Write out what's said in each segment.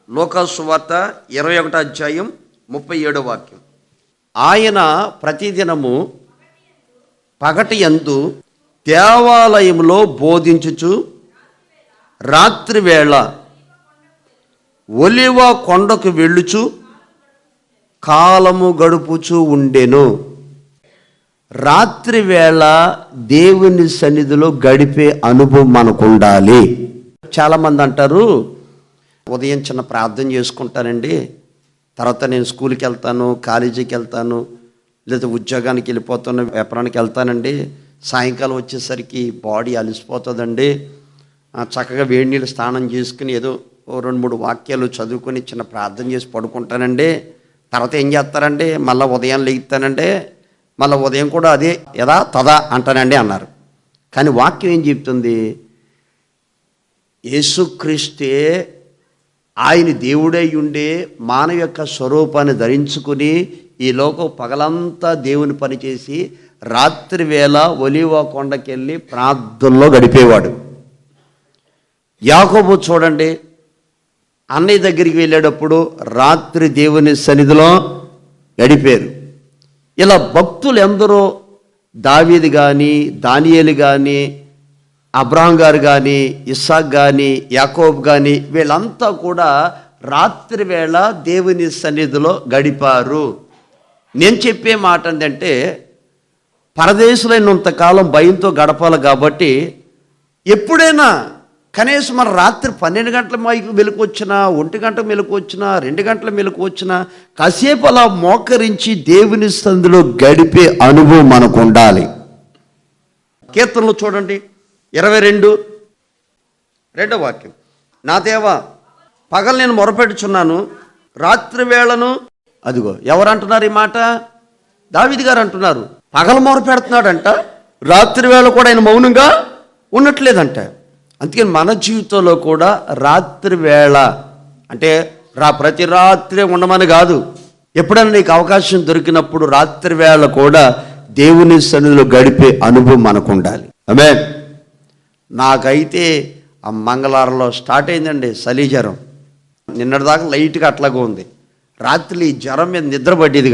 లూకా సువార్త 21వ అధ్యాయం 37వ వాక్యం. ఆయన ప్రతిదినము పగటి యందు దేవాలయములో బోధించుచు రాత్రి వేళ ఒలివ కొండకు వెళ్ళుచు కాలము గడుపుచూ ఉండెను. రాత్రి వేళ దేవుని సన్నిధిలో గడిపే అనుభవం మనకు ఉండాలి. చాలామంది అంటారు, ఉదయం చిన్న ప్రార్థన చేసుకుంటానండి, తర్వాత నేను స్కూల్కి వెళ్తాను, కాలేజీకి వెళ్తాను, లేదా ఉద్యోగానికి వెళ్ళిపోతాను, వ్యాపారానికి వెళ్తానండి, సాయంకాలం వచ్చేసరికి బాడీ అలసిపోతుందండి, చక్కగా వేడి నీళ్ళు స్నానం చేసుకుని ఏదో 2-3 వాక్యాలు చదువుకొని చిన్న ప్రార్థన చేసి పడుకుంటానండి, తర్వాత ఏం చేస్తారండి, మళ్ళీ ఉదయం లేగుతానండి, మళ్ళీ ఉదయం కూడా అదే యదా తదా అంటానండి అన్నారు. కానీ వాక్యం ఏం చెప్తుంది? యేసుక్రీస్తే ఆయన దేవుడై ఉండే మానవ యొక్క స్వరూపాన్ని ధరించుకుని ఈ లోకం పగలంతా దేవుని పని చేసి రాత్రి వేళ ఒలీవ కొండకెళ్ళి ప్రార్థనలో గడిపేవాడు. యాకోబు చూడండి, అన్నయ్య దగ్గరికి వెళ్ళేటప్పుడు రాత్రి దేవుని సన్నిధిలో గడిపారు. ఇలా భక్తులు ఎందరో, దావీదు కానీ, దానియేలు కానీ, అబ్రహాం గారు కానీ, ఇస్సాక్ కానీ, యాకోబు కానీ, వీళ్ళంతా కూడా రాత్రి వేళ దేవుని సన్నిధిలో గడిపారు. నేను చెప్పే మాట ఏంటంటే, పరదేశులైనంతకాలం భయంతో గడపాలి కాబట్టి ఎప్పుడైనా కనీసం మన రాత్రి 12 గంటల మెలకు వచ్చినా, 1 గంట మెలకు వచ్చినా, 2 గంటల మెలకు వచ్చినా కాసేపు అలా మోకరించి దేవుని సన్నిధిలో గడిపే అనుభవం మనకు ఉండాలి. కీర్తనలు చూడండి, 22వ వాక్యం. నా దేవా, పగలు నేను మొరపెట్టుచున్నాను, రాత్రి వేళను. అదిగో ఎవరు అంటున్నారు ఈ మాట? దావీదు గారు అంటున్నారు. పగలు మొరపెడుతున్నాడంట, రాత్రి వేళ కూడా ఆయన మౌనంగా ఉండట్లేదంట. అందుకని మన జీవితంలో కూడా రాత్రి వేళ అంటే ప్రతి రాత్రి ఉండమని కాదు, ఎప్పుడైనా నీకు అవకాశం దొరికినప్పుడు రాత్రి వేళ కూడా దేవుని సన్నిధిలో గడిపే అనుభవం మనకు ఉండాలి. ఆమేన్. నాకైతే ఆ మంగళవారంలో స్టార్ట్ అయిందండి చలి జ్వరం. నిన్నటిదాకా లైట్గా అట్లాగే ఉంది. రాత్రి ఈ జ్వరం మీద నిద్ర పట్టేది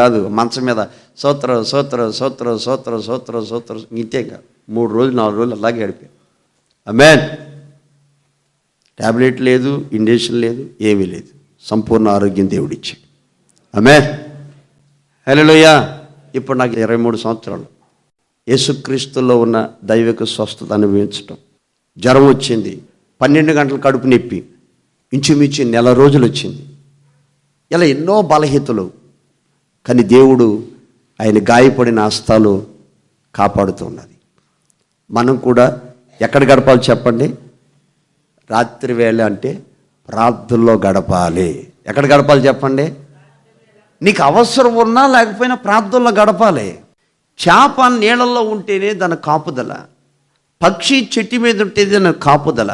కాదు. మంచం మీద సూత్ర సూత్ర సూత్ర సూత్ర సూత్ర సూత్ర ఇంతేగా 3 రోజులు 4 రోజులు అలాగే గడిపాను. ఆమేన్. ట్యాబ్లెట్ లేదు, ఇంజెక్షన్ లేదు, ఏమీ లేదు, సంపూర్ణ ఆరోగ్యం దేవుడిచ్చాడు. ఆమేన్. హల్లెలూయా. ఇప్పుడు నాకు 23 సంవత్సరాలు. యేసుక్రీస్తులో ఉన్న దైవిక స్వస్థత అనుభవించటం. జ్వరం వచ్చింది, 12 గంటల కడుపు నొప్పి, ఇంచుమించు 1 రోజులు వచ్చింది. ఇలా ఎన్నో బలహీనతలు, కానీ దేవుడు ఆయన గాయపడిన హస్తాలు కాపాడుతూ ఉన్నది. మనం కూడా ఎక్కడ గడపాలి చెప్పండి? రాత్రి వేళ అంటే ప్రార్థనలో గడపాలి. ఎక్కడ గడపాలి చెప్పండి? నీకు అవసరం ఉన్నా లేకపోయినా ప్రార్థనలో గడపాలి. చేప నీళ్ళల్లో ఉంటేనే దాని కాపుదల, పక్షి చెట్టు మీద ఉంటేనే దాని కాపుదల,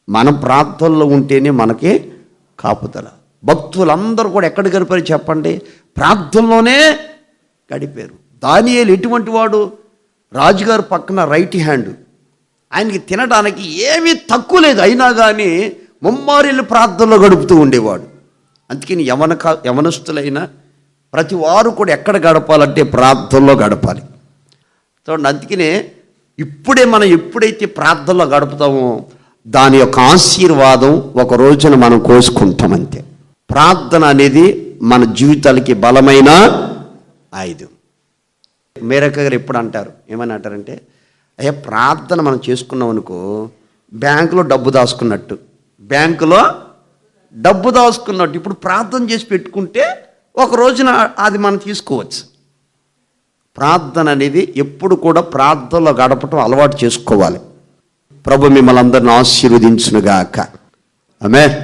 మనం ప్రార్థనలో ఉంటేనే మనకి కాపుదల. భక్తులందరూ కూడా ఎక్కడ గడిపారు చెప్పండి? ప్రార్థనలోనే గడిపారు. దానియేలు ఎటువంటి వాడు? రాజుగారు పక్కన రైట్ హ్యాండ్, ఆయనకి తినడానికి ఏమీ తక్కువ లేదు, అయినా కానీ ముమ్మారిల్లు ప్రార్థనలో గడుపుతూ ఉండేవాడు. అందుకని యవనస్తులైనా ప్రతి వారు కూడా ఎక్కడ గడపాలంటే ప్రార్థనలో గడపాలి. చూడండి, అందుకనే మనం ఎప్పుడైతే ప్రార్థనలో గడుపుతామో దాని యొక్క ఆశీర్వాదం ఒక రోజున మనం కోసుకుంటాం. అంతే. ప్రార్థన అనేది మన జీవితాలకి బలమైన ఆయుధం. మేరక్క గారు ఎప్పుడు అంటారు, ఏమని అంటారంటే, అయ్యా ప్రార్థన మనం చేసుకున్నాం అనుకో, బ్యాంకులో డబ్బు దాచుకున్నట్టు. ఇప్పుడు ప్రార్థన చేసి పెట్టుకుంటే ఒక రోజున అది మనం తీసుకోవచ్చు. ప్రార్థన అనేది ఎప్పుడు కూడా ప్రార్థనలో గడపటం అలవాటు చేసుకోవాలి. ప్రభు మిమ్మల్ని అందరిని ఆశీర్వదించునుగాక. ఆమేన్.